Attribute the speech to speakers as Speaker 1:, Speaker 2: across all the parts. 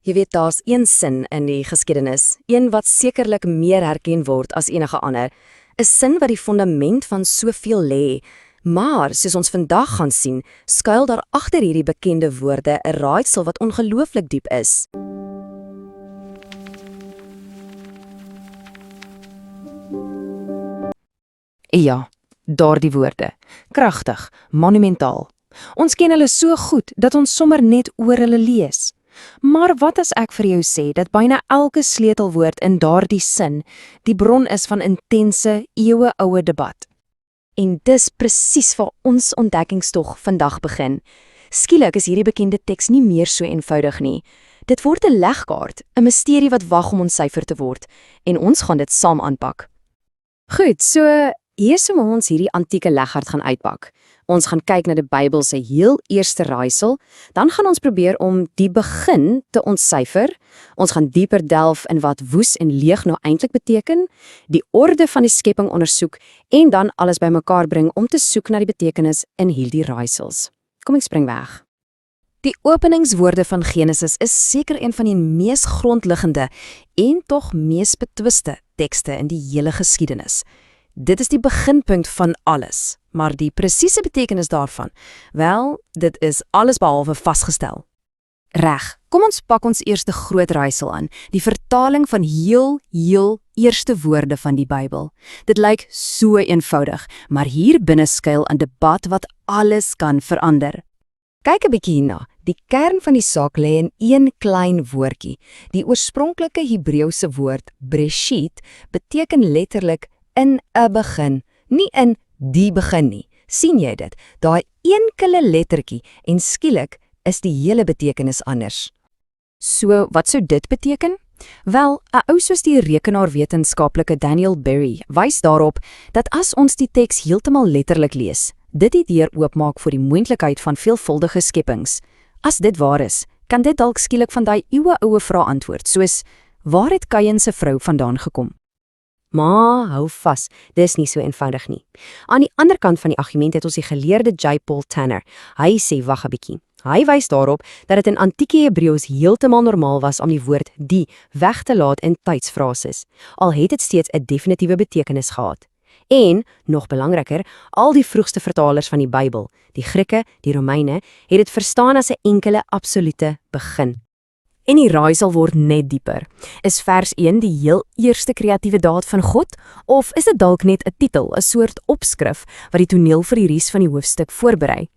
Speaker 1: Jy weet, daar's een sin in die geskiedenis, een wat sekerlik meer herken word as enige ander, 'n sin wat die fondament van soveel lê. Maar, soos ons vandag gaan sien, skuil daar agter hierdie bekende woorde 'n raadsel wat ongelooflik diep is.
Speaker 2: Ja, daardie woorde. Kragtig, monumentaal. Ons ken hulle so goed dat ons sommer net oor hulle lees. Maar wat as ek vir jou sê dat byna elke sleutelwoord in daardie sin die bron is van intense, eeueoue debat?
Speaker 1: En dis presies waar ons ontdekkingstog vandag begin. Skielik is hierdie bekende teks nie meer so eenvoudig nie. Dit word 'n legkaart, 'n misterie wat wag om ontsyfer te word, en ons gaan dit saam aanpak. Goed, so hier is hoe ons hierdie antieke legkaart gaan uitpak. Ons gaan kyk na die Bybel se heel eerste raaisel, dan gaan ons probeer om die begin te ontsyfer. Ons gaan dieper delf in wat woes en leeg nou eintlik beteken, die orde van die skepping ondersoek en dan alles bymekaar bring om te soek na die betekenis in hierdie raaisels. Kom ek spring weg. Die openingswoorde van Genesis is seker een van die mees grondliggende en tog mees betwiste tekste in die hele geskiedenis. Dit is die beginpunt van alles, maar die presiese betekenis daarvan, wel, dit is alles behalwe vasgestel. Reg, kom ons pak ons eerste groot raaisel aan, die vertaling van heel eerste woorde van die Bybel. Dit lyk so eenvoudig, maar hier binne skuil 'n debat wat alles kan verander. Kyk 'n bietjie hierna. Die kern van die saak lê in een klein woordjie. Die oorspronklike Hebreëse woord Breshit beteken letterlik in 'n begin, nie in die begin nie. Sien jy dit? Daai enkele lettertjie en skielik is die hele betekenis anders. So, wat sou dit beteken? Wel, 'n ou soos die rekenaarwetenskaplike Daniel Berry wys daarop dat as ons die teks heeltemal letterlik lees, dit die deur oopmaak vir die moontlikheid van veelvuldige skepings. As dit waar is, kan dit dalk skielik van daai eeueoue vrae antwoord, soos, waar het Kain se vrou vandaan gekom? Maar hou vas, dis nie so eenvoudig nie. Aan die ander kant van die argument het ons die geleerde J. Paul Tanner. Hy sê, wag 'n bietjie. Hy wys daarop dat dit in antieke Hebreëus heeltemal normaal was om die woord die weg te laat in tydsfrases, al het dit steeds 'n definitiewe betekenis gehad. En, nog belangriker, al die vroegste vertalers van die Bybel, die Grieke, die Romeine, het dit verstaan as 'n enkele absolute begin. En die raaisel word net dieper. Is vers 1 die heel eerste kreatiewe daad van God, of is dit dalk net 'n titel, 'n soort opskrif wat die toneel vir die res van die hoofstuk voorberei?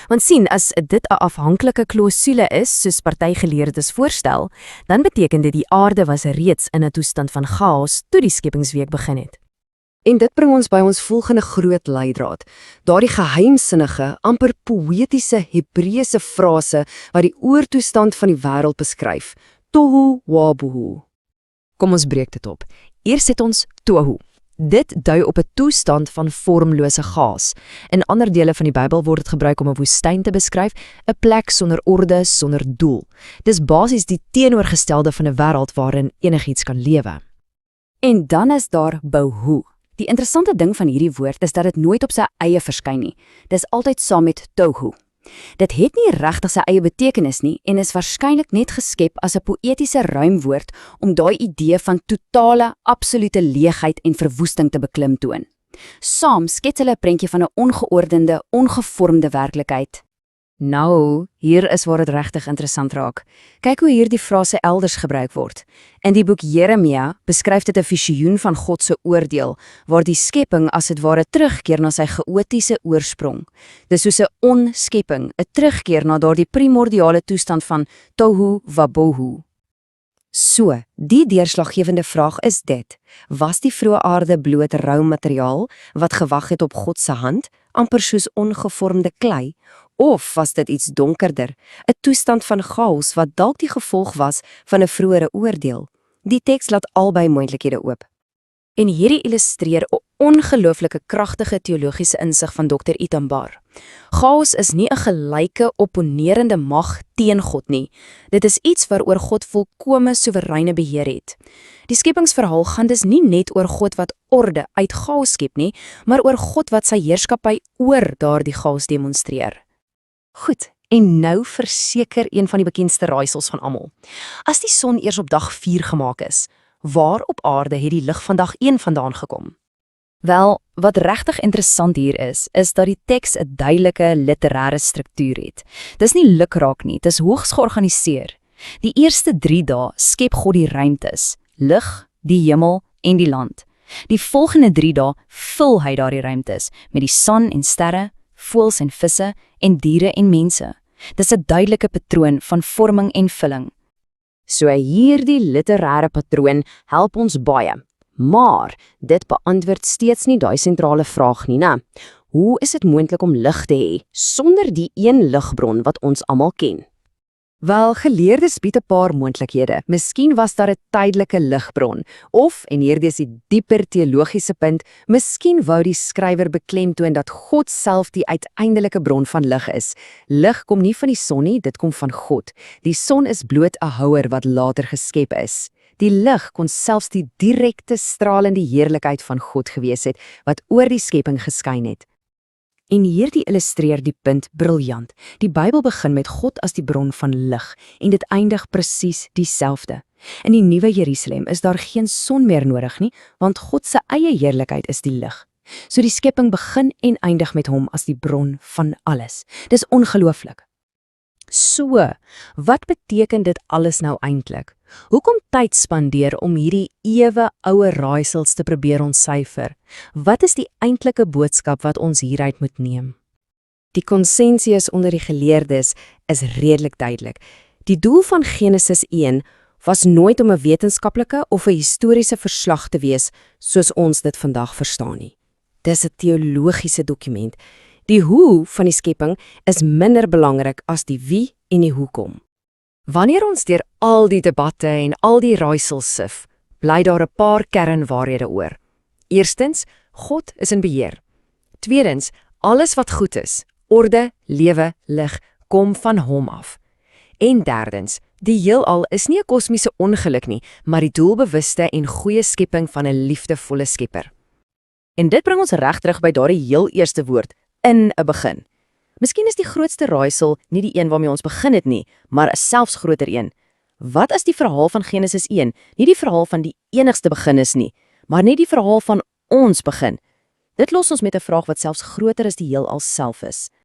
Speaker 1: Want sien, as dit 'n afhanklike klousule is, soos party geleerdes voorstel, dan beteken dit die aarde was reeds in 'n toestand van chaos toe die skepingsweek begin het. En dit bring ons by ons volgende groot leidraad, daardie geheimsinnige, amper poëtiese Hebreëse frase wat die oortoestand van die wêreld beskryf, tohu wabohu. Kom ons breek dit op. Eers het ons tohu. Dit dui op 'n toestand van vormlose chaos. In ander dele van die Bybel word dit gebruik om 'n woestyn te beskryf, 'n plek sonder orde, sonder doel. Dis basies die teenoorgestelde van 'n wêreld waarin enigiets kan lewe. En dan is daar bohu. Die interessante ding van hierdie woord is dat dit nooit op sy eie verskyn nie. Dis altyd saam met tohu. Dit het nie regtig sy eie betekenis nie en is waarskynlik net geskep as 'n poëtiese ruimwoord om daai idee van totale, absolute leegheid en verwoesting te beklemtoon. Saam skets hulle 'n prentjie van 'n ongeordende, ongevormde werklikheid. Nou, hier is waar dit regtig interessant raak. Kyk hoe hier die frase elders gebruik word. In die boek Jeremia beskryf dit 'n visioen van God se oordeel, waar die skepping as dit ware terugkeer na sy chaotiese oorsprong. Dis soos 'n onskepping, 'n terugkeer na daardie primordiale toestand van tohu wabohu. So, die deurslaggewende vraag is dit: was die vroeë aarde bloot rou materiaal wat gewag het op God se hand, amper soos ongevormde klei? Of was dit iets donkerder, 'n toestand van chaos wat dalk die gevolg was van 'n vroeëre oordeel? Die teks laat albei moontlikhede oop. En hierdie illustreer 'n ongelooflike kragtige teologiese insig van Dr. Ithambar. Chaos is nie 'n gelyke opponerende mag teen God nie. Dit is iets waaroor God volkome soewereine beheer het. Die skepingsverhaal gaan dus nie net oor God wat orde uit chaos skep nie, maar oor God wat sy heerskappy oor daardie chaos demonstreer. Goed, En nou verseker een van die bekendste raaisels van almal. As die son eers op dag 4 gemaak is, waar op aarde het die lig van dag 1 vandaan gekom?
Speaker 3: Wel, wat regtig interessant hier is dat die teks 'n duidelike literêre struktuur het. Dis nie lukraak nie, dis hoogs georganiseer. Die eerste 3 dae skep God die ruimtes, lig, die hemel en die land. Die volgende 3 dae vul hy daardie ruimtes met die son en sterre, voëls en visse en diere en mense. Dis 'n duidelike patroon van vorming en vulling.
Speaker 2: So hierdie literêre patroon help ons baie. Maar dit beantwoord steeds nie daai sentrale vraag nie, né? Hoe is dit moontlik om lig te hê sonder die een ligbron wat ons almal ken? Wel, geleerdes bied 'n paar moontlikhede. Miskien was daar 'n tydelike ligbron, of, en hierdie is die dieper teologiese punt, miskien wou die skrywer beklemtoon dat God self die uiteindelike bron van lig is. Lig kom nie van die son nie, dit kom van God. Die son is bloot 'n houer wat later geskep is. Die lig kon selfs die direkte stralende heerlikheid van God gewees het, wat oor die skepping geskyn het. En hierdie illustreer die punt briljant. Die Bybel begin met God as die bron van lig, en dit eindig presies dieselfde. In die Nuwe Jerusalem is daar geen son meer nodig nie, want God se eie heerlikheid is die lig. So die skepping begin en eindig met hom as die bron van alles. Dis ongelooflik.
Speaker 1: So, wat beteken dit alles nou eintlik? Hoekom tyd spandeer om hierdie ewe oue raaisels te probeer ontsyfer? Wat is die eintlike boodskap wat ons hieruit moet neem?
Speaker 2: Die konsensus onder die geleerdes is redelik duidelik. Die doel van Genesis 1 was nooit om 'n wetenskaplike of 'n historiese verslag te wees soos ons dit vandag verstaan nie. Dis 'n teologiese dokument. Die hoe van die skepping is minder belangrik as die wie en die hoekom.
Speaker 1: Wanneer ons deur al die debatte en al die raaisels sif, bly daar 'n paar kernwaarhede oor. Eerstens, God is in beheer. Tweedens, alles wat goed is, orde, lewe, lig, kom van hom af. En derdens, die heelal is nie 'n kosmiese ongeluk nie, maar die doelbewuste en goeie skepping van 'n liefdevolle Skepper. En dit bring ons reg terug by daardie heel eerste woord, in 'n begin. Miskien is die grootste raaisel nie die een waarmee ons begin het nie, maar 'n selfs groter een. Wat as die verhaal van Genesis 1 nie die verhaal van die enigste begin is nie, maar net die verhaal van ons begin? Dit los ons met 'n vraag wat selfs groter as die heelal self is.